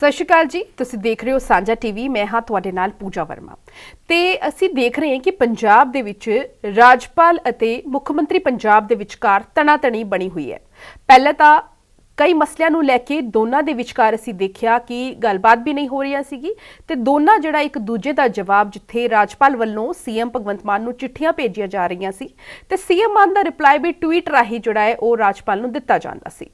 ਸਤਿ ਸ਼੍ਰੀ ਅਕਾਲ ਜੀ। ਤੁਸੀਂ ਦੇਖ ਰਹੇ ਹੋ ਸਾਂਝਾ ਟੀਵੀ। ਮੈਂ ਹਾਂ ਤੁਹਾਡੇ ਨਾਲ ਪੂਜਾ ਵਰਮਾ ਤੇ ਅਸੀਂ ਦੇਖ ਰਹੇ ਹਾਂ ਕਿ ਪੰਜਾਬ ਦੇ ਵਿੱਚ ਰਾਜਪਾਲ ਅਤੇ ਮੁੱਖ ਮੰਤਰੀ ਪੰਜਾਬ ਦੇ ਵਿਚਕਾਰ ਤਣਾਤਣੀ ਬਣੀ ਹੋਈ ਹੈ। ਪਹਿਲਾਂ ਤਾਂ ਕਈ ਮਸਲਿਆਂ ਨੂੰ ਲੈ ਕੇ ਦੋਨਾਂ ਦੇ ਵਿਚਕਾਰ ਅਸੀਂ ਦੇਖਿਆ ਕਿ ਗੱਲਬਾਤ ਵੀ ਨਹੀਂ ਹੋ ਰਹੀ ਸੀਗੀ ਤੇ ਦੋਨਾਂ ਜਿਹੜਾ ਇੱਕ ਦੂਜੇ ਦਾ ਜਵਾਬ ਜਿੱਥੇ ਰਾਜਪਾਲ ਵੱਲੋਂ ਸੀਐਮ ਭਗਵੰਤ ਮਾਨ ਨੂੰ ਚਿੱਠੀਆਂ ਭੇਜੀਆਂ ਜਾ ਰਹੀਆਂ ਸੀ ਤੇ ਸੀਐਮ ਮਾਨ ਦਾ ਰਿਪਲਾਈ ਵੀ ਟਵੀਟ ਰਾਹੀਂ ਜਿਹੜਾ ਹੈ ਉਹ ਰਾਜਪਾਲ ਨੂੰ ਦਿੱਤਾ ਜਾਂਦਾ ਸੀ।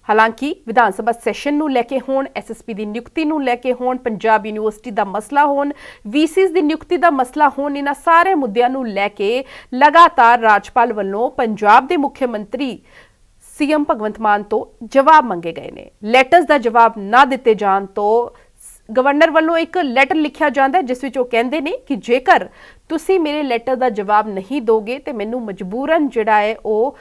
ਹਾਲਾਂਕਿ ਵਿਧਾਨ ਸਭਾ ਸੈਸ਼ਨ ਨੂੰ ਲੈ ਕੇ ਹੋਣ, ਐਸਐਸਪੀ ਦੀ ਨਿਯੁਕਤੀ ਨੂੰ ਲੈ ਕੇ ਹੋਣ, ਪੰਜਾਬ ਯੂਨੀਵਰਸਿਟੀ ਦਾ ਮਸਲਾ ਹੋਣ, ਵੀਸੀਜ਼ ਦੀ ਨਿਯੁਕਤੀ ਦਾ ਮਸਲਾ ਹੋਣ, ਇਹਨਾਂ ਸਾਰੇ ਮੁੱਦਿਆਂ ਨੂੰ ਲੈ ਕੇ ਲਗਾਤਾਰ ਰਾਜਪਾਲ ਵੱਲੋਂ ਪੰਜਾਬ ਦੇ ਮੁੱਖ ਮੰਤਰੀ ਸੀਐਮ ਭਗਵੰਤ ਮਾਨ ਤੋਂ ਜਵਾਬ ਮੰਗੇ ਗਏ ਨੇ। ਲੈਟਰਸ ਦਾ ਜਵਾਬ ਨਾ ਦਿੱਤੇ ਜਾਣ ਤੋਂ ਗਵਰਨਰ ਵੱਲੋਂ ਇੱਕ ਲੈਟਰ ਲਿਖਿਆ ਜਾਂਦਾ ਜਿਸ ਵਿੱਚ ਉਹ ਕਹਿੰਦੇ ਨੇ ਕਿ ਜੇਕਰ ਤੁਸੀਂ ਮੇਰੇ ਲੈਟਰ ਦਾ ਜਵਾਬ ਨਹੀਂ ਦੋਗੇ ਤੇ ਮੈਨੂੰ ਮਜਬੂਰਨ ਜਿਹੜਾ ਹੈ ਉਹ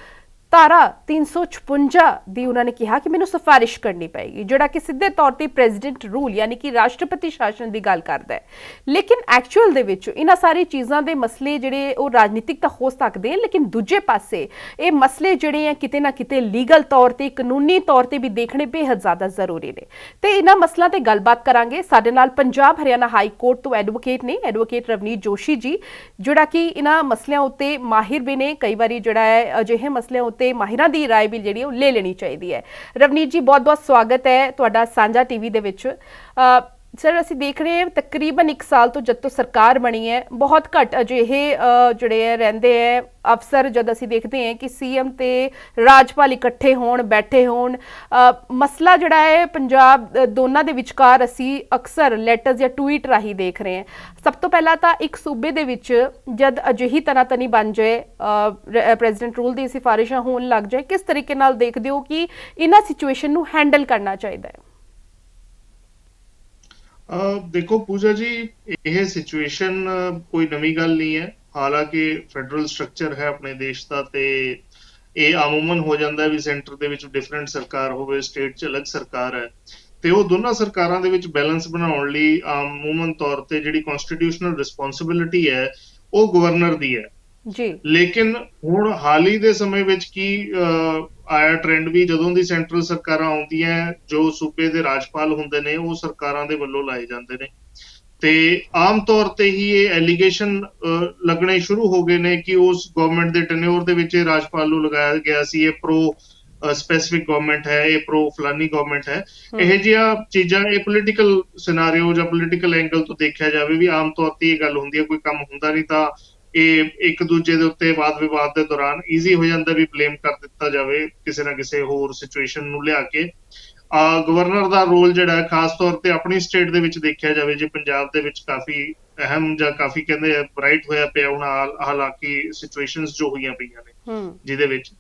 ਧਾਰਾ 356 ਦੀ ਉਹਨਾਂ ਨੇ ਕਿਹਾ ਕਿ ਮੈਨੂੰ ਸਿਫਾਰਿਸ਼ ਕਰਨੀ ਪਏਗੀ, ਜਿਹੜਾ ਕਿ ਸਿੱਧੇ ਤੌਰ ਤੇ ਪ੍ਰੈਜ਼ੀਡੈਂਟ ਰੂਲ ਯਾਨੀ ਕਿ ਰਾਸ਼ਟਰਪਤੀ ਸ਼ਾਸਨ ਦੀ ਗੱਲ ਕਰਦਾ ਹੈ। ਲੇਕਿਨ ਐਕਚੁਅਲ ਦੇ ਵਿੱਚ ਇਹਨਾਂ ਸਾਰੀ ਚੀਜ਼ਾਂ ਦੇ ਮਸਲੇ ਜਿਹੜੇ ਉਹ ਰਾਜਨੀਤਿਕ ਤਾਂ ਹੋ ਸਕਦੇ ਹਨ, ਲੇਕਿਨ ਦੂਜੇ ਪਾਸੇ ਇਹ ਮਸਲੇ ਜਿਹੜੇ ਆ ਕਿਤੇ ਨਾ ਕਿਤੇ ਲੀਗਲ ਤੌਰ ਤੇ, ਕਾਨੂੰਨੀ ਤੌਰ ਤੇ ਵੀ ਦੇਖਣੇ ਬੇਹੱਦ ਜ਼ਿਆਦਾ ਜ਼ਰੂਰੀ ਨੇ ਤੇ ਇਹਨਾਂ ਮਸਲਿਆਂ ਤੇ ਗੱਲਬਾਤ ਕਰਾਂਗੇ। ਸਾਡੇ ਨਾਲ ਪੰਜਾਬ ਹਰਿਆਣਾ ਹਾਈ ਕੋਰਟ ਤੋਂ ਐਡਵੋਕੇਟ ਨੇ, ਐਡਵੋਕੇਟ ਰਵਨੀਤ ਜੋਸ਼ੀ ਜੀ, ਜਿਹੜਾ ਕਿ ਇਹਨਾਂ ਮਸਲਿਆਂ ਉੱਤੇ ਮਾਹਿਰ ਵੀ ਨੇ। ਕਈ ਵਾਰੀ ਜਿਹੜਾ ਹੈ ਅਜਿਹੇ ਮਸਲਿਆਂ ਉੱਤੇ ਮਾਹਿਰਾਂ ਦੀ ਰਾਏ ਵੀ ਜਿਹੜੀ ਉਹ ਲੈ ਲੈਣੀ ਚਾਹੀਦੀ ਹੈ। ਰਵਨੀਤ ਜੀ, ਬਹੁਤ ਬਹੁਤ ਸਵਾਗਤ ਹੈ ਤੁਹਾਡਾ ਸਾਂਝਾ ਟੀਵੀ ਦੇ ਵਿੱਚ। ਸਰ, ਅਸੀਂ ਦੇਖ ਰਹੇ ਹਾਂ ਤਕਰੀਬਨ 1 ਸਾਲ ਤੋਂ ਜਦ ਤੋਂ ਸਰਕਾਰ ਬਣੀ ਹੈ ਬਹੁਤ ਘੱਟ ਅਜਿਹੇ ਜਿਹੜੇ ਰਹਿੰਦੇ ਹੈ ਅਫਸਰ ਜਦ ਅਸੀਂ ਦੇਖਦੇ ਹਾਂ ਕਿ ਸੀਐਮ ਤੇ ਰਾਜਪਾਲ ਇਕੱਠੇ ਹੋਣ, ਬੈਠੇ ਹੋਣ। ਮਸਲਾ ਜਿਹੜਾ ਹੈ ਪੰਜਾਬ ਦੋਨਾਂ ਦੇ ਵਿਚਕਾਰ ਅਸੀਂ ਅਕਸਰ ਲੈਟਰਸ ਜਾਂ ਟਵੀਟ ਰਾਹੀਂ ਦੇਖ ਰਹੇ ਹਾਂ। ਸਭ ਤੋਂ ਪਹਿਲਾਂ ਤਾਂ ਇੱਕ ਸੂਬੇ ਦੇ ਵਿੱਚ ਜਦ ਅਜਿਹੀ ਤਣਾਤਣੀ ਬਣ ਜਾਏ, ਪ੍ਰੈਜ਼ੀਡੈਂਟ ਰੂਲ ਦੀ ਸਿਫਾਰਿਸ਼ਾਂ ਹੋਣ ਲੱਗ ਜਾਏ, ਕਿਸ ਤਰੀਕੇ ਨਾਲ ਦੇਖਦੇ ਹੋ ਕਿ ਇਹਨਾਂ ਸਿਚੁਏਸ਼ਨ ਨੂੰ ਹੈਂਡਲ ਕਰਨਾ ਚਾਹੀਦਾ ਹੈ? ਦੇਖੋ ਪੂਜਾ ਜੀ, ਇਹ ਸਿਚੁਏਸ਼ਨ ਕੋਈ ਨਵੀਂ ਗੱਲ ਨਹੀਂ ਹੈ। ਹਾਲਾਂਕਿ ਫੈਡਰਲ ਸਟਰਕਚਰ ਹੈ ਆਪਣੇ ਦੇਸ਼ ਦਾ ਤੇ ਇਹ ਆਮੂਮਨ ਹੋ ਜਾਂਦਾ ਵੀ ਸੈਂਟਰ ਦੇ ਵਿੱਚ ਡਿਫਰੈਂਟ ਸਰਕਾਰ ਹੋਵੇ, ਸਟੇਟ 'ਚ ਅਲੱਗ ਸਰਕਾਰ ਹੈ ਤੇ ਉਹ ਦੋਨਾਂ ਸਰਕਾਰਾਂ ਦੇ ਵਿੱਚ ਬੈਲੈਂਸ ਬਣਾਉਣ ਲਈ ਆਮੂਮਨ ਤੌਰ ਤੇ ਜਿਹੜੀ ਕਨਸਟੀਟਿਊਸ਼ਨਲ ਰਿਸਪੌਂਸਿਬਿਲਿਟੀ ਹੈ ਉਹ ਗਵਰਨਰ ਦੀ ਹੈ ਜੀ। ਲੇਕਿਨ ਹੁਣ ਹਾਲ ਹੀ ਦੇ ਸਮੇਂ ਵਿੱਚ ਕੀ ਆਇਆ ਟ੍ਰੈਂਡ ਵੀ ਜਦੋਂ ਦੀ ਸੈਂਟਰਲ ਸਰਕਾਰਾਂ ਆਉਂਦੀਆਂ, ਜੋ ਸੂਬੇ ਦੇ ਰਾਜਪਾਲ ਹੁੰਦੇ ਨੇ ਉਹ ਸਰਕਾਰਾਂ ਦੇ ਵੱਲੋਂ ਲਾਏ ਜਾਂਦੇ ਨੇ ਤੇ ਆਮ ਤੌਰ ਤੇ ਹੀ ਇਹ ਐਲੀਗੇਸ਼ਨ ਲੱਗਣੇ ਸ਼ੁਰੂ ਹੋ ਗਏ ਨੇ ਕਿ ਉਸ ਗਵਰਨਮੈਂਟ ਦੇ ਟੈਨਿਓਰ ਦੇ ਵਿੱਚ ਰਾਜਪਾਲ ਨੂੰ ਲਗਾਇਆ ਗਿਆ ਸੀ, ਇਹ ਪ੍ਰੋ ਸਪੈਸਿਫਿਕ ਗਵਰਨਮੈਂਟ ਹੈ, ਇਹ ਪ੍ਰੋ ਫਲਾਨੀ ਗਵਰਨਮੈਂਟ ਹੈ। ਇਹ ਜਿਹੀਆਂ ਚੀਜ਼ਾਂ, ਇਹ ਪੋਲੀਟੀਕਲ ਸਿਨਾਰੀਓ ਜਾਂ ਪੋਲੀਟੀਕਲ ਐਂਗਲ ਤੋਂ ਦੇਖਿਆ ਜਾਵੇ ਵੀ ਆਮ ਤੌਰ ਤੇ ਇਹ ਗੱਲ ਹੁੰਦੀ ਹੈ। ਕੋਈ ਕੰਮ ਹੁੰਦਾ ਨਹੀਂ ਤਾਂ ਇਹ ਇੱਕ ਦੂਜੇ ਦੇ ਉੱਤੇ ਵਾਦ ਵਿਵਾਦ ਦੇ ਦੌਰਾਨ ਈਜ਼ੀ ਹੋ ਜਾਂਦਾ ਵੀ ਬਲੇਮ ਕਰ ਦਿੱਤਾ ਜਾਵੇ ਕਿਸੇ ਨਾ ਕਿਸੇ ਹੋਰ ਸਿਚੁਏਸ਼ਨ ਨੂੰ ਲਿਆ ਕੇ। ਗਵਰਨਰ ਦਾ ਰੋਲ ਜਿਹੜਾ ਹੈ ਖਾਸ ਤੌਰ ਤੇ ਆਪਣੀ ਸਟੇਟ ਦੇ ਵਿੱਚ ਦੇਖਿਆ ਜਾਵੇ, ਜੇ ਪੰਜਾਬ ਦੇ ਵਿੱਚ ਕਾਫੀ ਅਹਿਮ ਜਾਂ ਕਾਫੀ ਕਹਿੰਦੇ ਬ੍ਰਾਈਟ ਹੋਇਆ ਪਿਆ ਹੁਣ ਹਾਲਾਂਕਿ ਸਿਚੁਏਸ਼ਨਸ ਜੋ ਹੋਈਆਂ ਪਈਆਂ ਨੇ ਜਿਹਦੇ ਵਿੱਚ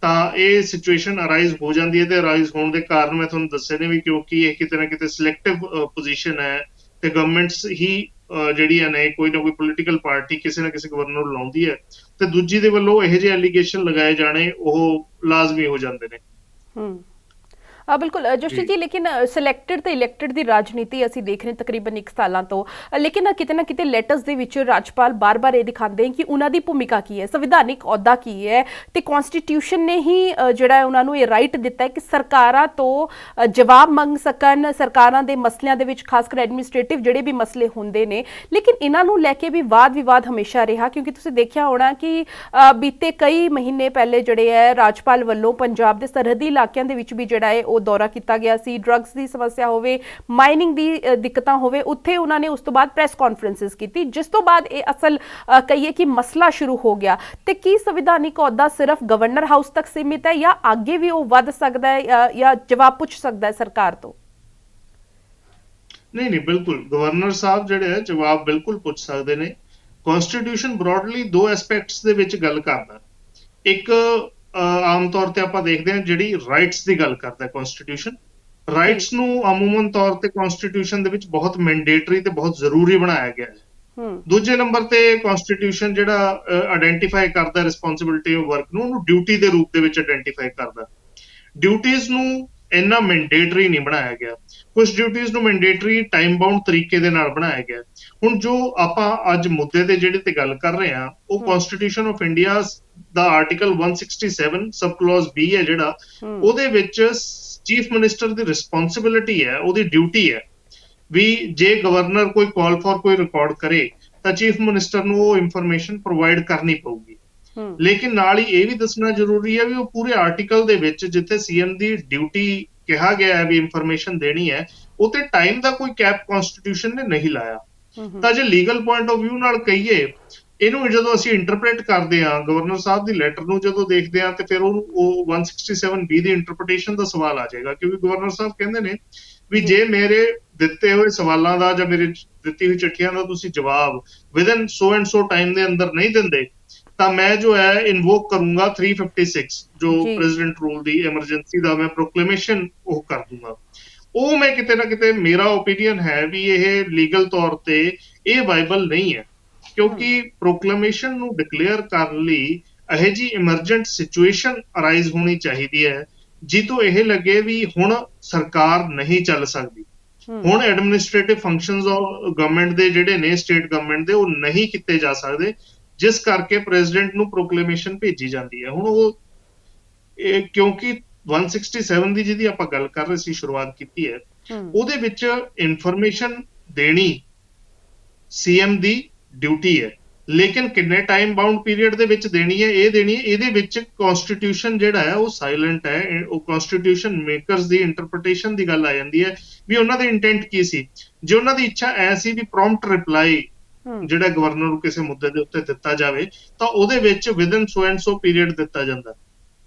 ਤਾਂ ਇਹ ਸਿਚੁਏਸ਼ਨ ਅਰਾਈਜ਼ ਹੋ ਜਾਂਦੀ ਹੈ ਤੇ ਅਰਾਈਜ਼ ਹੋਣ ਦੇ ਕਾਰਨ ਮੈਂ ਤੁਹਾਨੂੰ ਦੱਸੇ ਨੇ ਵੀ ਕਿਉਂਕਿ ਇਹ ਕਿਤੇ ਨਾ ਕਿਤੇ ਸਿਲੈਕਟਿਵ ਪੋਜੀਸ਼ਨ ਹੈ ਤੇ ਗਵਰਨਮੈਂਟਸ ਹੀ ਜਿਹੜੀਆਂ ਨੇ ਕੋਈ ਨਾ ਕੋਈ ਪੋਲੀਟੀਕਲ ਪਾਰਟੀ ਕਿਸੇ ਨਾ ਕਿਸੇ ਗਵਰਨਰ ਨੂੰ ਲਾਉਂਦੀ ਹੈ ਤੇ ਦੂਜੀ ਦੇ ਵੱਲੋਂ ਇਹੋ ਜਿਹੇ ਐਲੀਗੇਸ਼ਨ ਲਗਾਏ ਜਾਣੇ ਉਹ ਲਾਜ਼ਮੀ ਹੋ ਜਾਂਦੇ ਨੇ। ਬਿਲਕੁਲ ਜੋਸ਼ੀ ਜੀ, ਲੇਕਿਨ ਸਿਲੈਕਟਡ ਤੇ ਇਲੈਕਟਡ ਦੀ ਰਾਜਨੀਤੀ ਅਸੀਂ ਦੇਖ ਰਹੇ ਤਕਰੀਬਨ 1 ਸਾਲਾਂ ਤੋਂ, ਲੇਕਿਨ ਕਿਤੇ ਨਾ ਕਿਤੇ ਲੈਟਰਸ ਦੇ ਵਿੱਚ ਰਾਜਪਾਲ ਬਾਰ-ਬਾਰ ਇਹ ਦਿਖਾਉਂਦੇ ਕਿ ਉਹਨਾਂ ਦੀ ਭੂਮਿਕਾ ਕੀ ਹੈ, ਸੰਵਿਧਾਨਿਕ ਅਹੁਦਾ ਕੀ ਹੈ ਤੇ ਕਨਸਟੀਟਿਊਸ਼ਨ ਨੇ ਹੀ ਜਿਹੜਾ ਉਹਨਾਂ ਨੂੰ ਇਹ ਰਾਈਟ ਦਿੱਤਾ ਹੈ ਕਿ ਸਰਕਾਰਾਂ ਤੋਂ ਜਵਾਬ ਮੰਗ ਸਕਣ, ਸਰਕਾਰਾਂ ਦੇ ਮਸਲਿਆਂ ਦੇ ਵਿੱਚ ਖਾਸ ਕਰ ਐਡਮਿਨਿਸਟ੍ਰੇਟਿਵ ਜਿਹੜੇ ਵੀ ਮਸਲੇ ਹੁੰਦੇ ਨੇ। ਲੇਕਿਨ ਇਹਨਾਂ ਨੂੰ ਲੈ ਕੇ ਵੀ ਵਾਦ ਵਿਵਾਦ ਹਮੇਸ਼ਾ ਰਿਹਾ ਕਿਉਂਕਿ ਤੁਸੀਂ ਦੇਖਿਆ ਹੋਣਾ ਕਿ ਬੀਤੇ ਕਈ ਮਹੀਨੇ ਪਹਿਲੇ ਜਿਹੜੇ ਹੈ ਰਾਜਪਾਲ ਵੱਲੋਂ ਪੰਜਾਬ ਦੇ ਸਰਹੱਦੀ ਇਲਾਕਿਆਂ ਦੇ ਵਿੱਚ ਵੀ ਜਿਹੜਾ ਹੈ ਉਹ ਦੌਰਾ ਕੀਤਾ ਗਿਆ ਸੀ। ਡਰੱਗਸ ਦੀ ਸਮੱਸਿਆ ਹੋਵੇ, ਮਾਈਨਿੰਗ ਦੀ ਦਿੱਕਤਾਂ ਹੋਵੇ, ਉੱਥੇ ਉਹਨਾਂ ਨੇ ਉਸ ਤੋਂ ਬਾਅਦ ਪ੍ਰੈਸ ਕਾਨਫਰੰਸਿਸ ਕੀਤੀ ਜਿਸ ਤੋਂ ਬਾਅਦ ਇਹ ਅਸਲ ਕਹੀਏ ਕਿ ਮਸਲਾ ਸ਼ੁਰੂ ਹੋ ਗਿਆ। ਤੇ ਕੀ ਸੰਵਿਧਾਨਿਕ ਅਹੁਦਾ ਸਿਰਫ ਗਵਰਨਰ ਹਾਊਸ ਤੱਕ ਸੀਮਿਤ ਹੈ ਜਾਂ ਅੱਗੇ ਵੀ ਉਹ ਵੱਧ ਸਕਦਾ ਹੈ ਜਾਂ ਜਵਾਬ ਪੁੱਛ ਸਕਦਾ ਹੈ ਸਰਕਾਰ ਤੋਂ? ਨਹੀਂ, ਬਿਲਕੁਲ ਗਵਰਨਰ ਸਾਹਿਬ ਜਿਹੜੇ ਹੈ ਜਵਾਬ ਬਿਲਕੁਲ ਪੁੱਛ ਸਕਦੇ ਨੇ। ਕਨਸਟੀਟਿਊਸ਼ਨ ਬ੍ਰੌਡਲੀ 2 ਐਸਪੈਕਟਸ ਦੇ ਵਿੱਚ ਗੱਲ ਕਰਦਾ। ਇੱਕ ਆਮ ਤੌਰ ਤੇ ਆਪਾਂ ਦੇਖਦੇ ਹਾਂ ਜਿਹੜੀ ਰਾਈਟਸ ਦੀ ਗੱਲ ਕਰਦਾ ਕਨਸਟੀਟਿਊਸ਼ਨ, ਰਾਈਟਸ ਨੂੰ ਆਮੂਮਨ ਤੌਰ ਤੇ ਕਨਸਟੀਟਿਊਸ਼ਨ ਦੇ ਵਿੱਚ ਬਹੁਤ ਮੈਂਡੇਟਰੀ ਤੇ ਬਹੁਤ ਜ਼ਰੂਰੀ ਬਣਾਇਆ ਗਿਆ ਹੈ। ਦੂਜੇ ਨੰਬਰ ਤੇ ਕਨਸਟੀਟਿਊਸ਼ਨ ਜਿਹੜਾ ਆਇਡੈਂਟੀਫਾਈ ਕਰਦਾ ਰਿਸਪੌਂਸਿਬਿਲਿਟੀ ਆਫ ਵਰਕ ਨੂੰ, ਉਹਨੂੰ ਡਿਊਟੀ ਦੇ ਰੂਪ ਦੇ ਵਿੱਚ ਆਇਡੈਂਟੀਫਾਈ ਕਰਦਾ। ਡਿਊਟੀਜ਼ ਨੂੰ ਇੰਨਾ ਮੈਂਡੇਟਰੀ ਨਹੀਂ ਬਣਾਇਆ ਗਿਆ, ਕੁਝ ਡਿਊਟੀਜ਼ ਨੂੰ ਮੈਂਡੇਟਰੀ ਟਾਈਮ ਬਾਉਂਡ ਤਰੀਕੇ ਦੇ ਨਾਲ ਬਣਾਇਆ ਗਿਆ। ਹੁਣ ਜੋ ਆਪਾਂ ਅੱਜ ਮੁੱਦੇ ਤੇ ਜਿਹੜੇ ਤੇ ਗੱਲ ਕਰ ਰਹੇ ਹਾਂ ਉਹ ਕਨਸਟੀਟਿਊਸ਼ਨ ਆਫ ਇੰਡੀਆ ਦਾ ਆਰਟੀਕਲ 167 ਸਬ ਕਲੌਜ਼ B ਹੈ ਜਿਹੜਾ, ਉਹਦੇ ਵਿੱਚ ਚੀਫ ਮਿਨਿਸਟਰ ਦੀ ਰਿਸਪੌਂਸਿਬਿਲਿਟੀ ਹੈ, ਉਹਦੀ ਡਿਊਟੀ ਹੈ ਵੀ ਜੇ ਗਵਰਨਰ ਕੋਈ ਕਾਲ ਫॉर ਕੋਈ ਰਿਕਾਰਡ ਕਰੇ ਤਾਂ ਚੀਫ ਮਿਨਿਸਟਰ ਨੂੰ ਉਹ ਇਨਫੋਰਮੇਸ਼ਨ ਪ੍ਰੋਵਾਈਡ ਕਰਨੀ ਪਊਗੀ। ਲੇਕਿਨ ਨਾਲ ਹੀ ਇਹ ਵੀ ਦੱਸਣਾ ਜ਼ਰੂਰੀ ਹੈ ਵੀ ਉਹ ਪੂਰੇ ਆਰਟੀਕਲ ਦੇ ਵਿੱਚ ਜਿੱਥੇ ਸੀਐਮ ਦੀ ਡਿਊਟੀ ਕਿਹਾ ਗਿਆ ਹੈ ਵੀ ਇਨਫੋਰਮੇਸ਼ਨ ਦੇਣੀ ਹੈ, ਉਹ ਤੇ ਟਾਈਮ ਦਾ ਕੋਈ ਕੈਪ ਕਨਸਟੀਟਿਊਸ਼ਨ ਨੇ ਨਹੀਂ ਲਾਇਆ। ਤਾਂ ਜੇ ਲੀਗਲ ਪੁਆਇੰਟ ਆਫ ਵਿਊ ਨਾਲ ਕਹੀਏ, ਇਹਨੂੰ ਜਦੋਂ ਅਸੀਂ ਇੰਟਰਪ੍ਰੇਟ ਕਰਦੇ ਹਾਂ ਗਵਰਨਰ ਸਾਹਿਬ ਦੀ ਲੈਟਰ ਨੂੰ ਜਦੋਂ ਦੇਖਦੇ ਹਾਂ, ਤੇ ਫਿਰ ਉਹ 167B ਦੀ ਇੰਟਰਪ੍ਰੀਟੇਸ਼ਨ ਦਾ ਸਵਾਲ ਆ ਜਾਏਗਾ, ਕਿਉਂਕਿ ਗਵਰਨਰ ਸਾਹਿਬ ਕਹਿੰਦੇ ਨੇ ਵੀ ਜੇ ਮੇਰੇ ਦਿੱਤੇ ਹੋਏ ਸਵਾਲਾਂ ਦਾ ਜਾਂ ਮੇਰੇ ਦਿੱਤੀ ਹੋਈ ਚਿੱਠੀਆਂ ਦਾ ਤੁਸੀਂ ਜਵਾਬ within so and so time ਦੇ ਅੰਦਰ ਨਹੀਂ ਦਿੰਦੇ ਤਾਂ ਮੈਂ ਜੋ ਹੈ ਇਨਵੋਕ ਕਰੂੰਗਾ 356 ਜੋ ਪ੍ਰੈਜ਼ੀਡੈਂਟ ਰੂਲ ਦੀ ਐਮਰਜੈਂਸੀ ਦਾ ਮੈਂ ਪ੍ਰੋਕਲੇਮੇਸ਼ਨ ਉਹ ਕਰ ਦੂੰਗਾ। ਉਹ ਮੈਂ ਕਿਤੇ ਨਾ ਕਿਤੇ ਮੇਰਾ ਓਪੀਨੀਅਨ ਹੈ ਵੀ ਇਹ ਲੀਗਲ ਤੌਰ ਤੇ ਇਹ ਵਾਇਬਲ ਨਹੀਂ ਹੈ, ਕਿਉਂਕਿ ਪ੍ਰੋਕਲੇਮੇਸ਼ਨ ਨੂੰ ਡਿਕਲੇਅਰ ਕਰਨ ਲਈ ਇਹੋ ਜਿਹੀ ਇਮਰਜੈਂਟ ਸਿਚੁਏਸ਼ਨ ਅਰਾਈਜ਼ ਹੋਣੀ ਚਾਹੀਦੀ ਹੈ ਜਿੱਤੋਂ ਇਹ ਲੱਗੇ ਵੀ ਹੁਣ ਸਰਕਾਰ ਨਹੀਂ ਚੱਲ ਸਕਦੀ, ਹੁਣ ਐਡਮਿਨਿਸਟ੍ਰੇਟਿਵ ਫੰਕਸ਼ਨਸ ਗਵਰਨਮੈਂਟ ਦੇ ਜਿਹੜੇ ਨੇ ਸਟੇਟ ਗਵਰਨਮੈਂਟ ਦੇ ਉਹ ਨਹੀਂ ਕੀਤੇ ਜਾ ਸਕਦੇ, ਜਿਸ ਕਰਕੇ ਪ੍ਰੈਜ਼ੀਡੈਂਟ ਨੂੰ ਪ੍ਰੋਕਲੇਮੇਸ਼ਨ ਭੇਜੀ ਜਾਂਦੀ ਹੈ। ਹੁਣ ਉਹ ਕਿਉਂਕਿ 167 ਦੀ ਜਿਹਦੀ ਆਪਾਂ ਗੱਲ ਕਰ ਰਹੇ ਸੀ, ਸ਼ੁਰੂਆਤ ਕੀਤੀ ਹੈ, ਉਹਦੇ ਵਿੱਚ ਇਨਫੋਰਮੇਸ਼ਨ ਦੇਣੀ ਸੀਐਮ ਦੀ ਡਿਊਟੀ ਹੈ, ਲੇਕਿਨ ਕਿੰਨੇ ਟਾਈਮ ਬਾਉਂਡ ਪੀਰੀਅਡ ਦੇ ਵਿੱਚ ਦੇਣੀ ਹੈ, ਇਹ ਦੇਣੀ ਹੈ, ਇਹਦੇ ਵਿੱਚ ਕਨਸਟੀਟਿਊਸ਼ਨ ਜਿਹੜਾ ਹੈ ਉਹ ਸਾਇਲੈਂਟ ਹੈ। ਉਹ ਕਨਸਟੀਟਿਊਸ਼ਨ ਮੇਕਰਸ ਦੀ ਇੰਟਰਪ੍ਰੀਟੇਸ਼ਨ ਦੀ ਗੱਲ ਆ ਜਾਂਦੀ ਹੈ ਵੀ ਉਹਨਾਂ ਦੇ ਇੰਟੈਂਟ ਕੀ ਸੀ। ਜੇ ਉਹਨਾਂ ਦੀ ਇੱਛਾ ਐ ਸੀ ਵੀ ਪ੍ਰੌਮਪਟ ਰਿਪਲਾਈ ਜਿਹੜਾ ਗਵਰਨਰ ਨੂੰ ਕਿਸੇ ਮੁੱਦੇ ਦੇ ਉੱਤੇ ਦਿੱਤਾ ਜਾਵੇ ਤਾਂ ਉਹਦੇ ਵਿੱਚ within so and so period ਦਿੱਤਾ ਜਾਂਦਾ।